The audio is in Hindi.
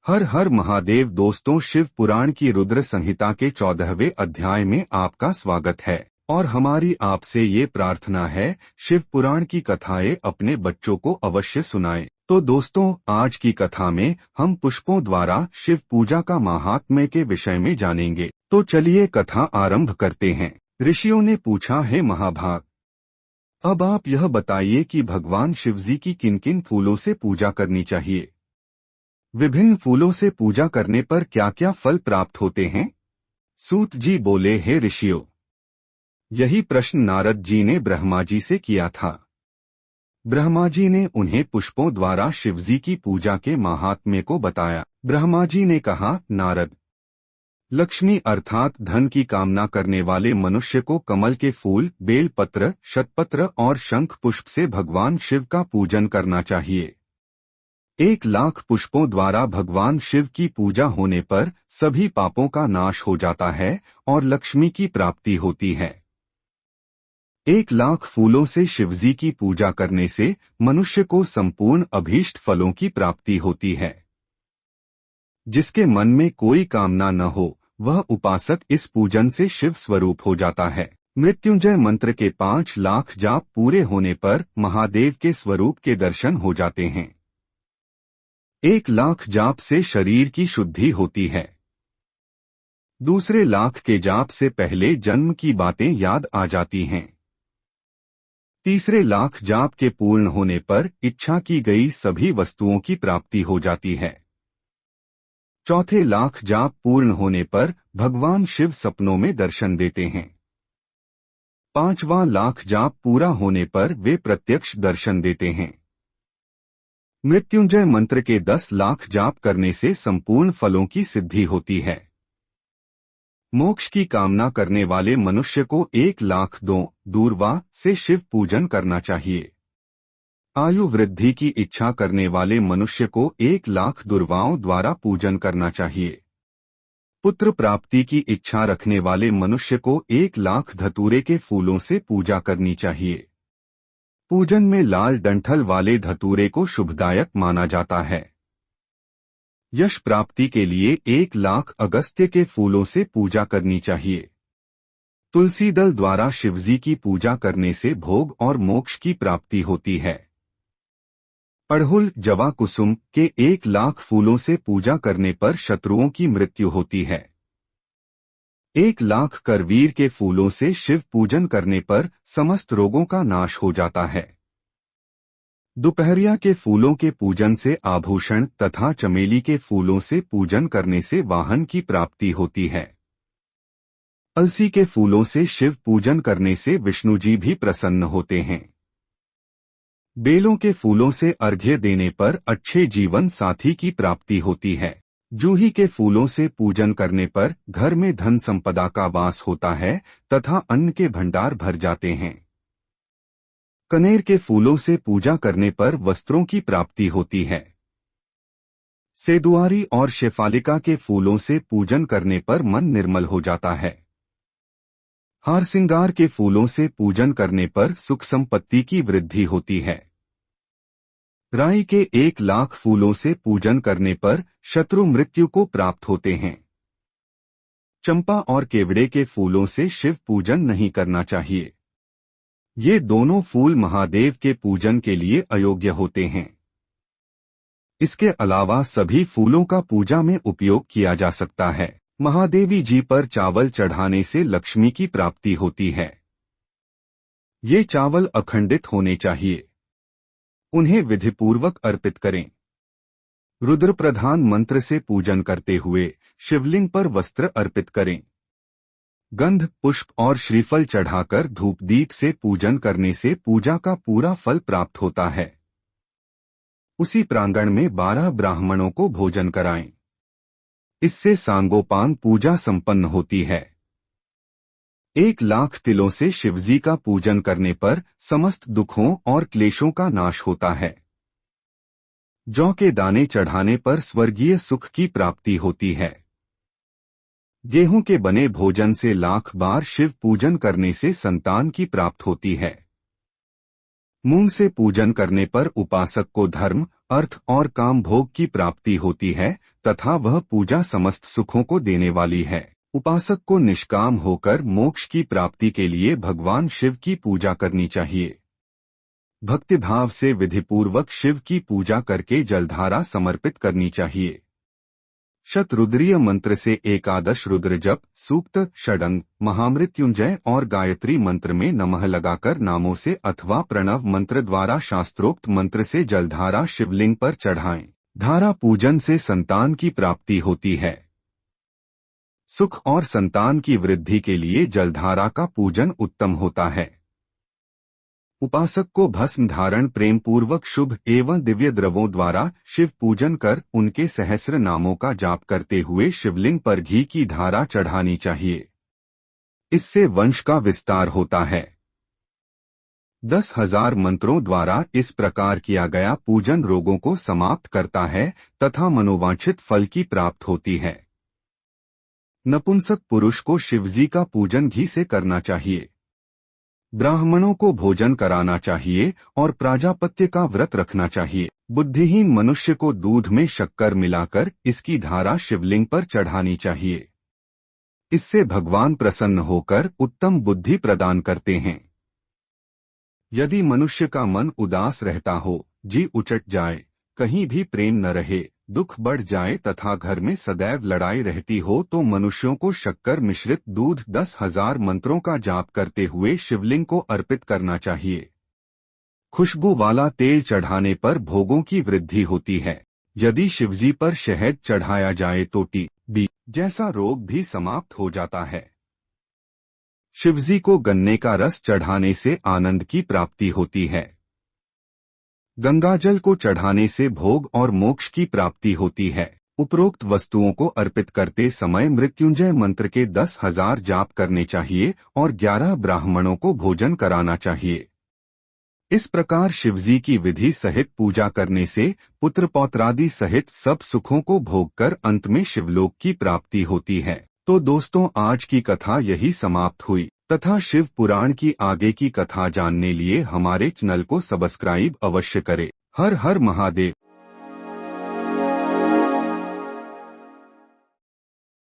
हर हर महादेव दोस्तों, शिव पुराण की रुद्र संहिता के 14वें अध्याय में आपका स्वागत है और हमारी आपसे ये प्रार्थना है, शिव पुराण की कथाएं अपने बच्चों को अवश्य सुनाएं। तो दोस्तों, आज की कथा में हम पुष्पों द्वारा शिव पूजा का महात्म्य के विषय में जानेंगे। तो चलिए कथा आरंभ करते हैं। ऋषियों ने पूछा, है महाभाग, अब आप यह बताइए कि भगवान शिवजी की किन किन फूलों से पूजा करनी चाहिए। विभिन्न फूलों से पूजा करने पर क्या क्या फल प्राप्त होते हैं। सूत जी बोले, हे ऋषियों, यही प्रश्न नारद जी ने ब्रह्मा जी से किया था। ब्रह्मा जी ने उन्हें पुष्पों द्वारा शिवजी की पूजा के महात्म्य को बताया। ब्रह्मा जी ने कहा, नारद, लक्ष्मी अर्थात धन की कामना करने वाले मनुष्य को कमल के फूल, बेलपत्र, शतपत्र और शंख पुष्प से भगवान शिव का पूजन करना चाहिए। 1,00,000 पुष्पों द्वारा भगवान शिव की पूजा होने पर सभी पापों का नाश हो जाता है और लक्ष्मी की प्राप्ति होती है। 1,00,000 फूलों से शिवजी की पूजा करने से मनुष्य को संपूर्ण अभीष्ट फलों की प्राप्ति होती है। जिसके मन में कोई कामना न हो, वह उपासक इस पूजन से शिव स्वरूप हो जाता है। मृत्युंजय मंत्र के 5,00,000 जाप पूरे होने पर महादेव के स्वरूप के दर्शन हो जाते हैं। 1,00,000 जाप से शरीर की शुद्धि होती है। दूसरे लाख के जाप से पहले जन्म की बातें याद आ जाती हैं। तीसरे लाख जाप के पूर्ण होने पर इच्छा की गई सभी वस्तुओं की प्राप्ति हो जाती है। चौथे लाख जाप पूर्ण होने पर भगवान शिव सपनों में दर्शन देते हैं। 5वां लाख जाप पूरा होने पर वे प्रत्यक्ष दर्शन देते हैं। मृत्युंजय मंत्र के 10,00,000 जाप करने से संपूर्ण फलों की सिद्धि होती है। मोक्ष की कामना करने वाले मनुष्य को 1,00,002 दूर्वा से शिव पूजन करना चाहिए। आयु वृद्धि की इच्छा करने वाले मनुष्य को 1,00,000 दुर्वाओं द्वारा पूजन करना चाहिए। पुत्र प्राप्ति की इच्छा रखने वाले मनुष्य को 1,00,000 धतूरे के फूलों से पूजा करनी चाहिए। पूजन में लाल डंठल वाले धतूरे को शुभदायक माना जाता है। यश प्राप्ति के लिए 1,00,000 अगस्त्य के फूलों से पूजा करनी चाहिए। तुलसी दल द्वारा शिवजी की पूजा करने से भोग और मोक्ष की प्राप्ति होती है। अड़हुल, जवा, कुसुम के 1,00,000 फूलों से पूजा करने पर शत्रुओं की मृत्यु होती है। 1,00,000 करवीर के फूलों से शिव पूजन करने पर समस्त रोगों का नाश हो जाता है। दोपहरिया के फूलों के पूजन से आभूषण तथा चमेली के फूलों से पूजन करने से वाहन की प्राप्ति होती है। अलसी के फूलों से शिव पूजन करने से विष्णु जी भी प्रसन्न होते हैं। बेलों के फूलों से अर्घ्य देने पर अच्छे जीवन साथी की प्राप्ति होती है। जूही के फूलों से पूजन करने पर घर में धन संपदा का वास होता है तथा अन्न के भंडार भर जाते हैं। कनेर के फूलों से पूजा करने पर वस्त्रों की प्राप्ति होती है। सेदुआरी और शेफालिका के फूलों से पूजन करने पर मन निर्मल हो जाता है। हारसिंगार के फूलों से पूजन करने पर सुख संपत्ति की वृद्धि होती है। राई के 1,00,000 फूलों से पूजन करने पर शत्रु मृत्यु को प्राप्त होते हैं। चंपा और केवड़े के फूलों से शिव पूजन नहीं करना चाहिए। ये दोनों फूल महादेव के पूजन के लिए अयोग्य होते हैं। इसके अलावा सभी फूलों का पूजा में उपयोग किया जा सकता है। महादेवी जी पर चावल चढ़ाने से लक्ष्मी की प्राप्ति होती है। ये चावल अखंडित होने चाहिए। उन्हें विधिपूर्वक अर्पित करें। रुद्र प्रधान मंत्र से पूजन करते हुए शिवलिंग पर वस्त्र अर्पित करें। गंध, पुष्प और श्रीफल चढ़ाकर धूप दीप से पूजन करने से पूजा का पूरा फल प्राप्त होता है। उसी प्रांगण में 12 ब्राह्मणों को भोजन कराएं। इससे सांगोपांग पूजा संपन्न होती है। 1,00,000 तिलों से शिवजी का पूजन करने पर समस्त दुखों और क्लेशों का नाश होता है। जौ के दाने चढ़ाने पर स्वर्गीय सुख की प्राप्ति होती है। गेहूं के बने भोजन से 1,00,000 बार शिव पूजन करने से संतान की प्राप्त होती है। मूंग से पूजन करने पर उपासक को धर्म, अर्थ और काम भोग की प्राप्ति होती है तथा वह पूजा समस्त सुखों को देने वाली है। उपासक को निष्काम होकर मोक्ष की प्राप्ति के लिए भगवान शिव की पूजा करनी चाहिए। भक्तिभाव से विधिपूर्वक शिव की पूजा करके जलधारा समर्पित करनी चाहिए। शतरुद्रीय मंत्र से एकादश रुद्र जप, सूक्त, षडंग, महामृत्युंजय और गायत्री मंत्र में नमः लगाकर नामों से अथवा प्रणव मंत्र द्वारा शास्त्रोक्त मंत्र से जलधारा शिवलिंग पर चढ़ाएं। धारा पूजन से संतान की प्राप्ति होती है। सुख और संतान की वृद्धि के लिए जलधारा का पूजन उत्तम होता है। उपासक को भस्म धारण प्रेम पूर्वक शुभ एवं दिव्य द्रवों द्वारा शिव पूजन कर उनके सहस्र नामों का जाप करते हुए शिवलिंग पर घी की धारा चढ़ानी चाहिए। इससे वंश का विस्तार होता है। 10,000 मंत्रों द्वारा इस प्रकार किया गया पूजन रोगों को समाप्त करता है तथा मनोवांछित फल की प्राप्त होती है। नपुंसक पुरुष को शिवजी का पूजन घी से करना चाहिए। ब्राह्मणों को भोजन कराना चाहिए और प्राजापत्य का व्रत रखना चाहिए। बुद्धिहीन मनुष्य को दूध में शक्कर मिलाकर इसकी धारा शिवलिंग पर चढ़ानी चाहिए। इससे भगवान प्रसन्न होकर उत्तम बुद्धि प्रदान करते हैं। यदि मनुष्य का मन उदास रहता हो, जी उचट जाए, कहीं भी प्रेम न रहे, दुख बढ़ जाए तथा घर में सदैव लड़ाई रहती हो तो मनुष्यों को शक्कर मिश्रित दूध 10,000 मंत्रों का जाप करते हुए शिवलिंग को अर्पित करना चाहिए। खुशबू वाला तेल चढ़ाने पर भोगों की वृद्धि होती है। यदि शिवजी पर शहद चढ़ाया जाए तो टीबी जैसा रोग भी समाप्त हो जाता है। शिवजी को गन्ने का रस चढ़ाने से आनंद की प्राप्ति होती है। गंगाजल को चढ़ाने से भोग और मोक्ष की प्राप्ति होती है। उपरोक्त वस्तुओं को अर्पित करते समय मृत्युंजय मंत्र के 10,000 जाप करने चाहिए और 11 ब्राह्मणों को भोजन कराना चाहिए। इस प्रकार शिवजी की विधि सहित पूजा करने से पुत्र पौत्रादि सहित सब सुखों को भोगकर अंत में शिवलोक की प्राप्ति होती है। तो दोस्तों, आज की कथा यही समाप्त हुई तथा शिव पुराण की आगे की कथा जानने लिए हमारे चैनल को सब्सक्राइब अवश्य करें। हर हर महादेव।